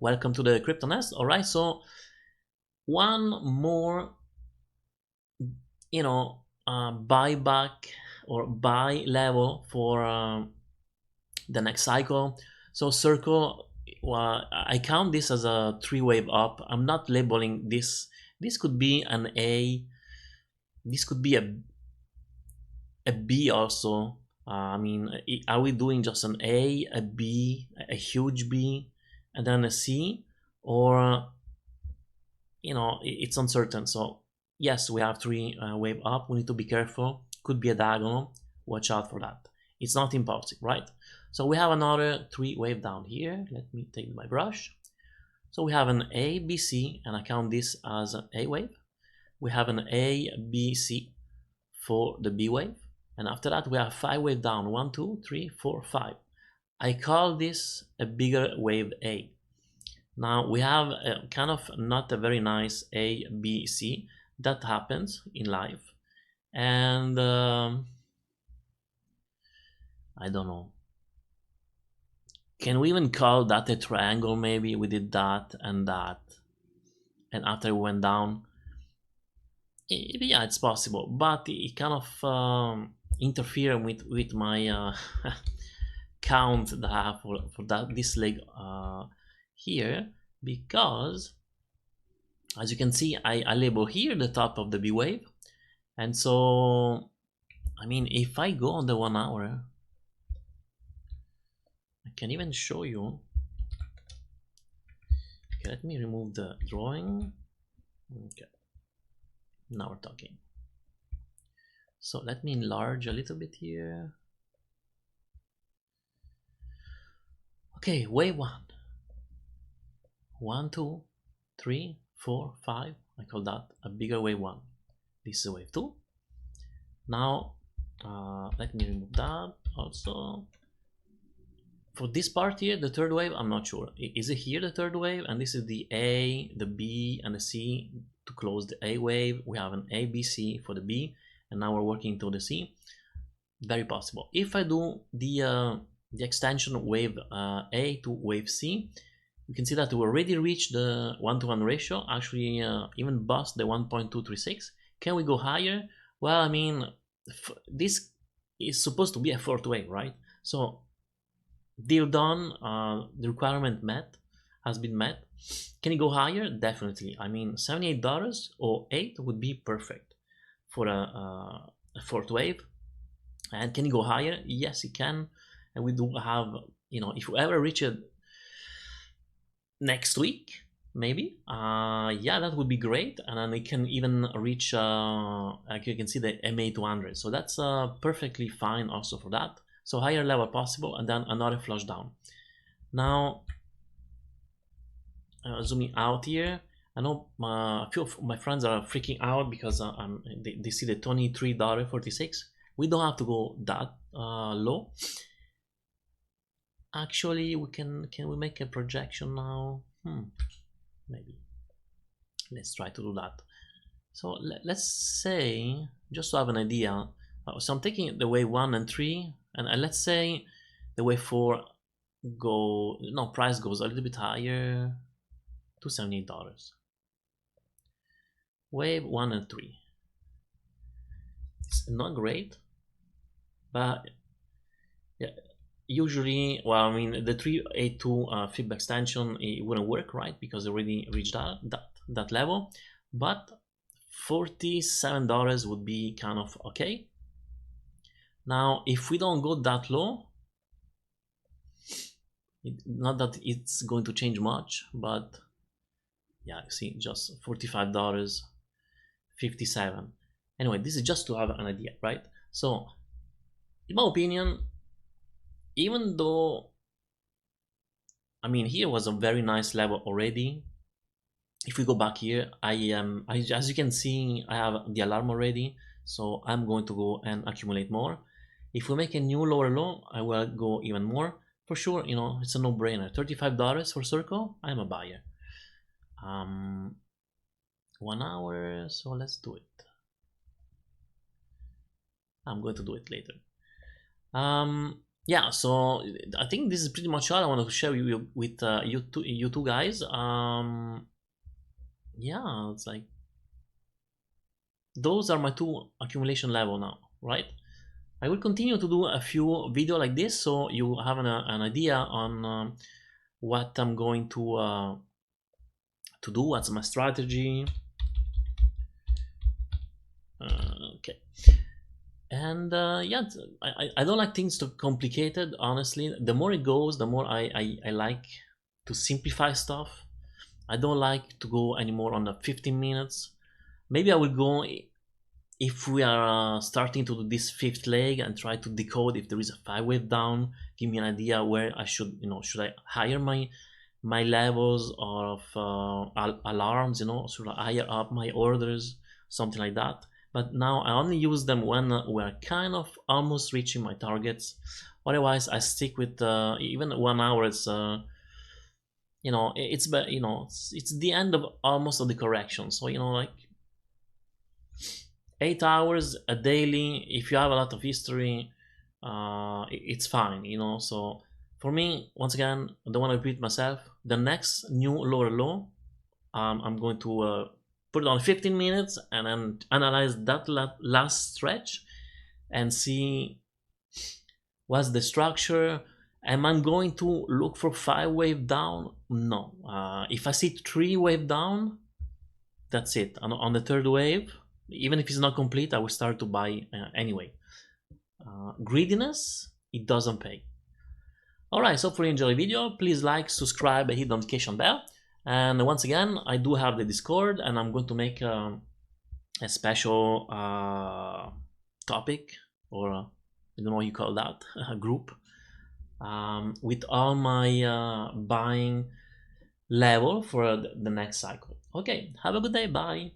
Welcome to the crypto nest. All right, so one more, buyback or buy level for the next cycle. So circle, I count this as a 3-wave up. I'm not labeling this. This could be an A. This could be a B also. Are we doing just an A, a B, a huge B, and then a C, or it's uncertain. So yes, we have 3-wave up. We need to be careful. Could be a diagonal. Watch out for that. It's not impulsive, right? So we have another 3-wave down here. Let me take my brush. So we have an A, B, C, and I count this as an A wave. We have an A, B, C for the B wave. And after that, we have 5-wave down. 1, 2, 3, 4, 5. I call this a bigger wave A. Now we have a kind of not a very nice A, B, C. That happens in life. And I don't know. Can we even call that a triangle? Maybe we did that. And after it went down, yeah, it's possible. But it kind of interfere with my count that I have for this leg here, because as you can see, I label here the top of the B wave. And so, I mean, if I go on the 1 hour, I can even show you. Okay, let me remove the drawing. Okay, now we're talking. So let me enlarge a little bit here. Okay, wave 1. 1, 2, 3, 4, 5. I call that a bigger wave 1. This is wave 2. Now, let me remove that also. For this part here, the 3rd wave, I'm not sure. Is it here the 3rd wave? And this is the A, the B, and the C to close the A wave. We have an A, B, C for the B, and now we're working to the C. Very possible. If I do the extension wave A to wave C, you can see that we already reached the 1-to-1 ratio, actually even bust the 1.236. Can we go higher? Well, I mean, this is supposed to be a 4th wave, right? So deal done, the requirement has been met. Can it go higher? Definitely. I mean, $78 or 8 would be perfect for a 4th wave. And can it go higher? Yes, it can. And we do have, if we ever reach it next week, maybe, yeah, that would be great. And then it can even reach, like you can see, the MA200. So that's perfectly fine also for that. So higher level possible, and then another flush down. Now, zooming out here, I know a few of my friends are freaking out because they see the $23.46. We don't have to go that low. Actually, can we make a projection now? Maybe. Let's try to do that. So let's say, just to have an idea, so I'm taking the wave 1 and 3, and let's say the wave 4 price goes a little bit higher to $78. Wave 1 and 3. It's not great, but yeah, usually, well, I mean, the 382 fib extension, it wouldn't work, right? Because it already reached that level. But $47 would be kind of okay. Now, if we don't go that low, not that it's going to change much, but yeah, you see, just $45.57. Anyway, this is just to have an idea, right? So, in my opinion, even though, I mean, here was a very nice level already. If we go back here, as you can see, I have the alarm already, so I'm going to go and accumulate more. If we make a new lower low, I will go even more. For sure, it's a no-brainer. $35 for circle, I'm a buyer. 1 hour, so let's do it. I'm going to do it later. yeah, so I think this is pretty much all I wanted to share with you two guys. Yeah, it's like those are my two accumulation level now, right? I will continue to do a few video like this, so you have an idea on what I'm going to do, what's my strategy. Okay, and yeah, I don't like things too complicated. Honestly, the more it goes, the more I like to simplify stuff. I don't like to go anymore on the 15 minutes. Maybe I will go if we are starting to do this fifth leg and try to decode if there is a 5 wave down. Give me an idea where I should, should I higher my levels of alarms, should I higher up my orders, something like that. But now I only use them when we're kind of almost reaching my targets. Otherwise, I stick with even 1 hour. It's it's the end of almost of the correction. So like 8 hours a daily, if you have a lot of history, it's fine. So for me, once again, I don't want to repeat myself. The next new lower low, I'm going to put it on 15 minutes and then analyze that last stretch and see what's the structure. Am I going to look for 5 wave down? No. If I see 3 wave down, that's it. On the third wave, even if it's not complete, I will start to buy anyway. Greediness, it doesn't pay. Alright, so if you enjoy the video, please like, subscribe, and hit the notification bell. And once again, I do have the Discord, and I'm going to make a special topic, or I don't know what you call that, a group, with all my buying level for the next cycle. Okay, have a good day, bye.